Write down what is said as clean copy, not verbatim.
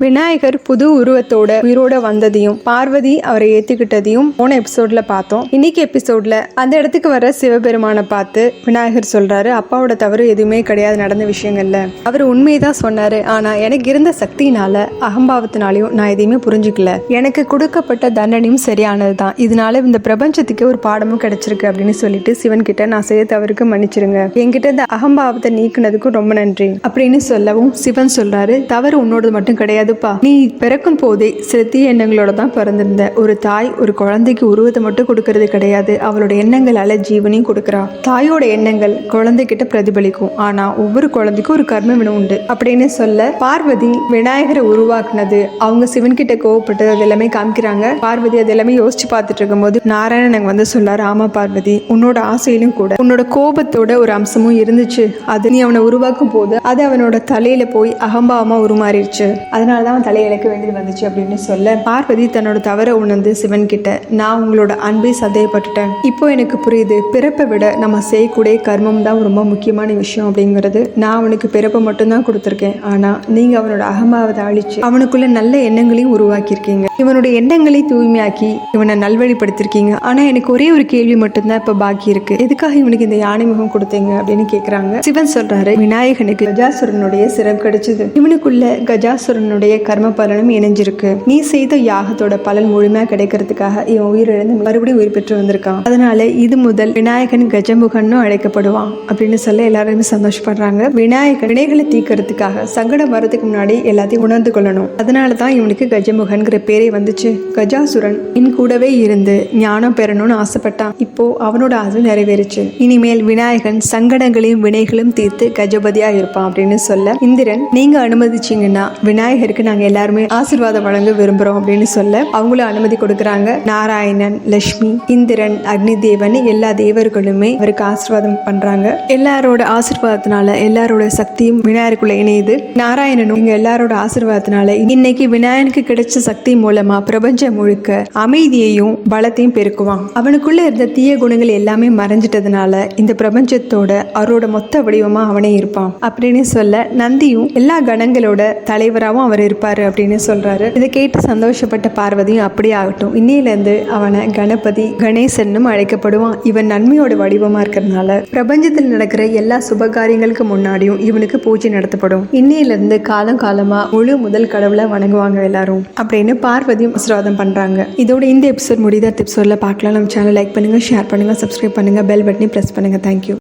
விநாயகர் புது உருவத்தோட உயிரோட வந்ததையும் பார்வதி அவரை ஏத்துக்கிட்டதையும் போன எபிசோட்ல பார்த்தோம். இன்னைக்கு எபிசோட்ல அந்த இடத்துக்கு வர சிவபெருமானை பார்த்து விநாயகர் சொல்றாரு, அப்பாவோட தவறு எதுவுமே கிடையாது நடந்த விஷயங்கள்ல. அவர் உண்மையதான் சொன்னாரு. ஆனா எனக்கு இருந்த சக்தினால அகம்பாவத்தினாலையும் நான் எதையுமே புரிஞ்சுக்கல. எனக்கு கொடுக்கப்பட்ட தண்டனையும் சரியானதுதான். இதனால இந்த பிரபஞ்சத்துக்கு ஒரு பாடமும் கிடைச்சிருக்கு அப்படின்னு சொல்லிட்டு சிவன் கிட்ட நான் செய்த தவறுக்கு மன்னிச்சிருங்க, என்கிட்ட இந்த அகம்பாவத்தை நீக்குனதுக்கும் ரொம்ப நன்றி அப்படின்னு சொல்லவும் சிவன் சொல்றாரு, தவறு உன்னோடது மட்டும் கிடையாது. நீ பிறக்கும் போதே சில தீய எண்ணங்களோட தான் பிறந்திருந்த. ஒரு தாய் ஒரு குழந்தைக்கு உருவத்தை மட்டும் கொடுக்கறது கிடையாது, அவளோட எண்ணங்களால ஜீவனையும் கொடுக்கறா. தாயோட எண்ணங்கள் குழந்தைகிட்ட பிரதிபலிக்கும். ஆனா ஒவ்வொரு குழந்தைக்கும் ஒரு கர்ம வினை உண்டு அப்படின்னு சொல்ல பார்வதி விநாயகரை உருவாக்குனது, அவங்க சிவன் கிட்ட கோவப்பட்டது அது எல்லாமே காமிக்கிறாங்க. பார்வதி அது எல்லாமே யோசிச்சு பார்த்துட்டு இருக்கும் போது நாராயணன் வந்து சொல்லாரு, ஆமா பார்வதி, உன்னோட ஆசையிலும் கூட உன்னோட கோபத்தோட ஒரு அம்சமும் இருந்துச்சு. அது நீ அவனை உருவாக்கும் போது அது அவனோட தலையில போய் அகம்பாவமா உருமாறிடுச்சு. அதனாலதான் தலையை இழக்க வேண்டியது வந்துச்சு அப்படின்னு சொல்ல பார்வதி தன்னோட தவறை உணர்ந்து சிவன் கிட்ட, நான் உங்களோட அன்பை சந்தேகப்பட்டுட்டேன். இப்போ எனக்கு புரியுது, பிறப்பை விட நம்ம செய்யக்கூடிய கர்மம் தான் ரொம்ப முக்கியமான விஷயம் அப்படிங்கிறது. நான் அவனுக்கு பிறப்பை மட்டும்தான் கொடுத்துருக்கேன். ஆனா நீங்க அவனோட அகம்பாவத்தை அழிச்சு அவனுக்குள்ள நல்ல எண்ணங்களையும் உருவாக்கியிருக்கீங்க. இவனுடைய எண்ணங்களை தூய்மையாக்கி இவனை நல்வழிப்படுத்திருக்கீங்க. ஆனா எனக்கு ஒரே ஒரு கேள்வி மட்டும்தான் இப்ப பாக்கி இருக்கு, எதுக்காக இவனுக்கு இந்த யானை முகம் கொடுத்தீங்க அப்படின்னு கேக்குறாங்க. சிவன் சொல்றாரு, விநாயகனுக்கு கஜாசுரனுடைய சிரம் கிடைச்சது, இவனுக்குள்ள கஜாசுரனுடைய கர்ம பலனும் இணைஞ்சிருக்கு. நீ செய்த யாகத்தோட பலன் முழுமையா கிடைக்கிறதுக்காக இவன் உயிரிழந்து மறுபடியும் உயிர் பெற்று வந்திருக்கான். அதனால இது முதல் விநாயகன் கஜமுகன்னு அழைக்கப்படுவான் அப்படின்னு சொல்ல எல்லாருமே சந்தோஷப்படுறாங்க. விநாயகன் வினைகளை தீக்கிறதுக்காக சங்கடம் வரதுக்கு முன்னாடி எல்லாத்தையும் உணர்ந்து கொள்ளணும். அதனாலதான் இவனுக்கு கஜமுகன்கிற பேரே வந்துச்சு. கஜாசுரன் இன் கூடவே இருந்து ஞானம் பெறணும்னு ஆசைப்பட்டான். இப்போ அவனோட ஆசை நிறைவேறுச்சு. இனிமேல் விநாயகன் சங்கடங்களையும் வினைகளும் தீர்த்து கஜபதியா இருப்பான் அப்படின்னு சொல்ல இந்திரன், நீங்க அனுமதிச்சீங்கன்னா விநாயகருக்கு நாங்க எல்லாருமே ஆசீர்வாதம் வழங்க விரும்புறோம் அப்படின்னு சொல்ல அவங்களும் அனுமதி கொடுக்கறாங்க. நாராயணன், லட்சுமி, இந்திரன், அக்னி தேவன் எல்லா தேவர்களுமே அவருக்கு ஆசீர்வாதம் பண்றாங்க. எல்லாரோட ஆசீர்வாதத்தினால எல்லாரோட சக்தியும் விநாயகருக்குள்ள இணையுது. நாராயணனும் இங்க எல்லாரோட ஆசீர்வாதத்தினால இன்னைக்கு விநாயகனுக்கு கிடைச்ச சக்தி மூலமா பிரபஞ்சம் முழுக்க அமைதியையும் பலத்தையும் பெருக்குவான். அவனுக்குள்ள இருந்த தீய குணங்கள் எல்லாமே மறைஞ்சிட்டதுனால இந்த பிரபஞ்சத்தோட அவரோட மொத்த வடிவமா அவனே இருப்பான் அப்படின்னு சொல்ல நந்தியும் எல்லா கணங்களோட தலைவராகவும் அவர் இருப்பாரு அப்படின்னு சொல்றாரு. இதை கேட்டு சந்தோஷப்பட்ட பார்வதியும் அப்படியே ஆகட்டும், இன்னையிலிருந்து அவனை கணபதி கணேசனும் அழைக்கப்படுவான். இவன் நன்மையோட வடிவமா இருக்கிறதுனால பிரபஞ்சத்தில் நடக்கிற எல்லா சுபகாரியங்களுக்கு முன்னாடியும் இவனுக்கு பூஜை நடத்தப்படும். இன்னையிலிருந்து காலம் காலமா முழு முதல் கடவுளை வணங்குவாங்க எல்லாரும் அப்படின்னு பார்வதியும் ஆசீர்வாதம் பண்றாங்க. இதோட இந்த எபிசோட் முடித எபிசோட்ல பார்க்கலாம். நம்ம சேனல் லைக் பண்ணுங்க, ஷேர் பண்ணுங்க, சப்ஸ்கிரைப் பண்ணுங்க, பெல் பட்டனை பிரஸ் பண்ணுங்க. தேங்க்யூ.